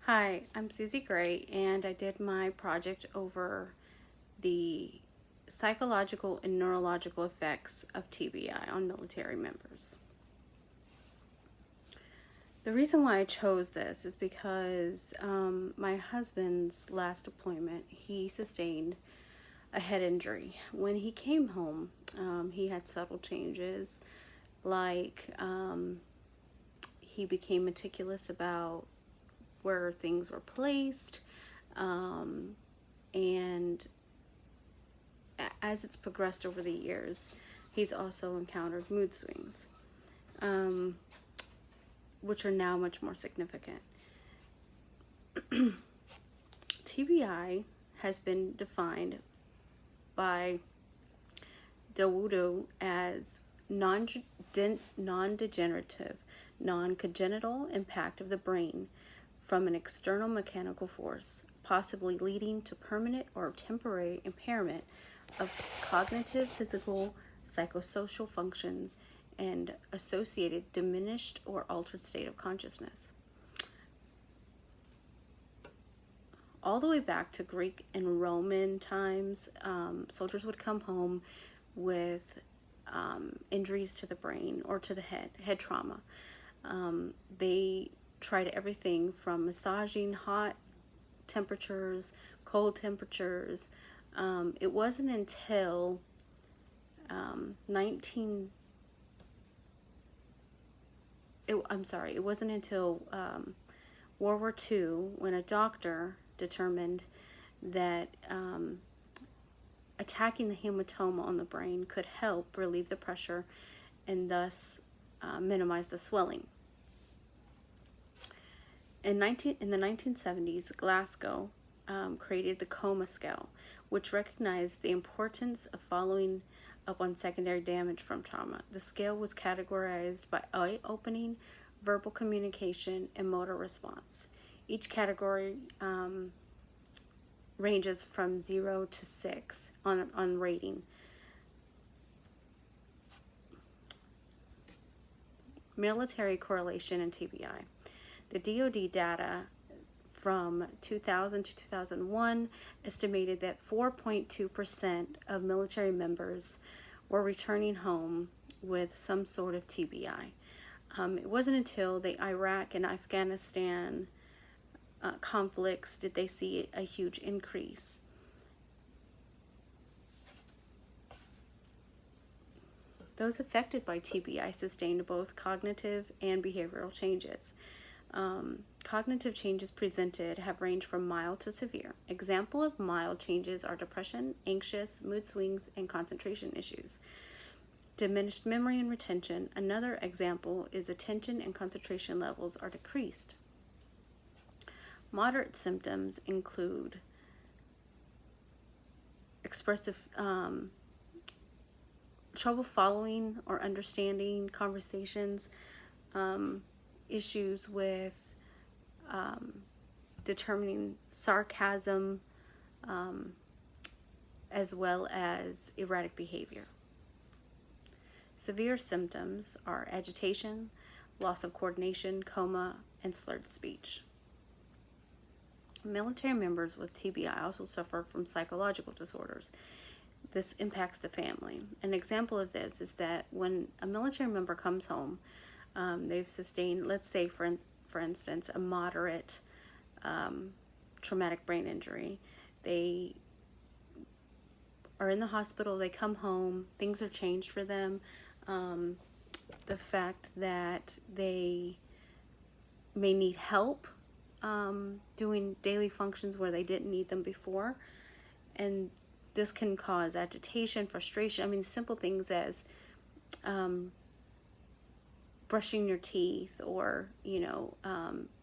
Hi, I'm Susie Gray, and I did my project over the psychological and neurological effects of TBI on military members. The reason why I chose this is because my husband's last deployment, he sustained a head injury. When he came home, he had subtle changes, like he became meticulous about where things were placed, and as it's progressed over the years, he's also encountered mood swings, which are now much more significant. TBI has been defined by Dawood as non-degenerative, non-congenital impact of the brain from an external mechanical force, possibly leading to permanent or temporary impairment of cognitive, physical, psychosocial functions and associated diminished or altered state of consciousness. All the way back to Greek and Roman times, soldiers would come home with injuries to the brain or to the head trauma. They tried everything from massaging hot temperatures, cold temperatures. It wasn't until it wasn't until World War II when a doctor determined that attacking the hematoma on the brain could help relieve the pressure and thus minimize the swelling. In the 1970s, Glasgow created the coma scale, which recognized the importance of following up on secondary damage from trauma. The scale was categorized by eye opening, verbal communication, and motor response. Each category ranges from 0 to 6 on rating. Military correlation in TBI. The DoD data from 2000 to 2001 estimated that 4.2% of military members were returning home with some sort of TBI. It wasn't until the Iraq and Afghanistan conflicts did they see a huge increase. Those affected by TBI sustained both cognitive and behavioral changes. Cognitive changes presented have ranged from mild to severe. Example of mild changes are depression, anxious, mood swings, and concentration issues. Diminished memory and retention. Another example is attention and concentration levels are decreased. Moderate symptoms include expressive trouble following or understanding conversations, issues with determining sarcasm, as well as erratic behavior. Severe symptoms are agitation, loss of coordination, coma, and slurred speech. Military members with TBI also suffer from psychological disorders. This impacts the family. An example of this is that when a military member comes home, they've sustained, let's say for instance, a moderate traumatic brain injury. They are in the hospital, they come home, things are changed for them. The fact that they may need help doing daily functions where they didn't need them before, and this can cause agitation, frustration. I mean, simple things as brushing your teeth or,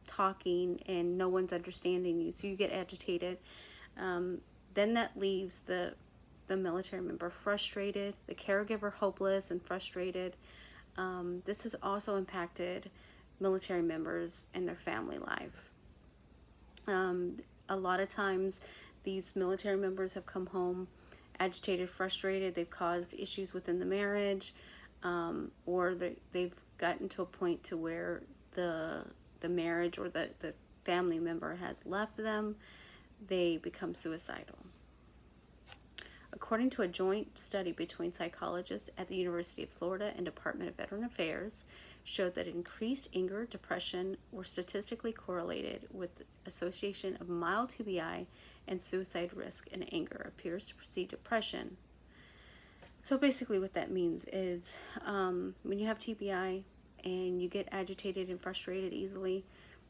talking and no one's understanding you, so you get agitated. Then that leaves the military member frustrated, the caregiver hopeless and frustrated. This has also impacted military members and their family life. A lot of times these military members have come home agitated, frustrated. They've caused issues within the marriage, or they've gotten to a point to where the marriage or the family member has left them, they become suicidal. According to a joint study between psychologists at the University of Florida and Department of Veteran Affairs, showed that increased anger, depression were statistically correlated with the association of mild TBI and suicide risk, and anger appears to precede depression. So basically what that means is when you have TBI and you get agitated and frustrated easily,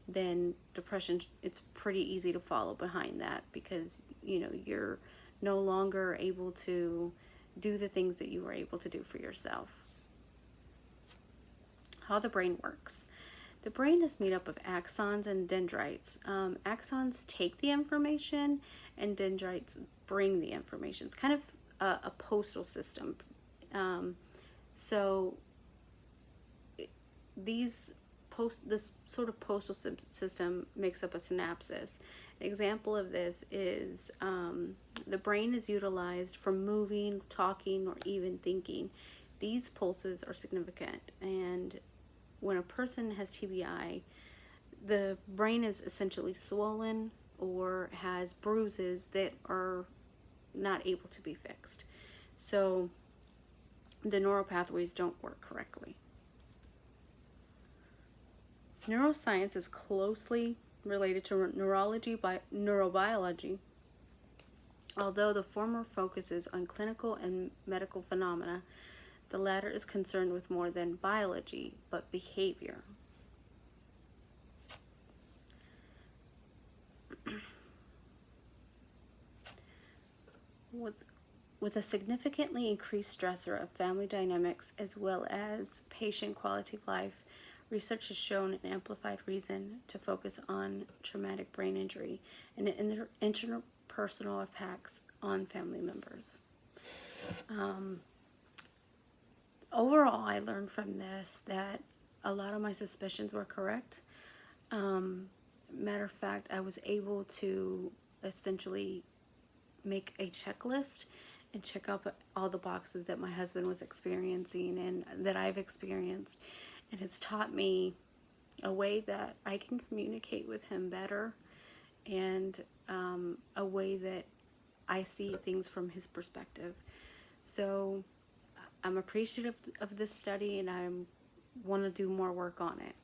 then depression, it's pretty easy to follow behind that, because you're no longer able to do the things that you were able to do for yourself. How the brain works. The brain is made up of axons and dendrites. Axons take the information and dendrites bring the information. It's kind of a postal system. This sort of postal system makes up a synapses. An example of this is the brain is utilized for moving, talking, or even thinking. These pulses are significant, and when a person has TBI, the brain is essentially swollen or has bruises that are not able to be fixed. So the neural pathways don't work correctly. Neuroscience is closely related to neurobiology. Although the former focuses on clinical and medical phenomena, the latter is concerned with more than biology, but behavior. With a significantly increased stressor of family dynamics as well as patient quality of life, research has shown an amplified reason to focus on traumatic brain injury and interpersonal impacts on family members. Overall, I learned from this that a lot of my suspicions were correct. Matter of fact, I was able to essentially make a checklist and check up all the boxes that my husband was experiencing and that I've experienced. And it's taught me a way that I can communicate with him better, and a way that I see things from his perspective. So I'm appreciative of this study, and I want to do more work on it.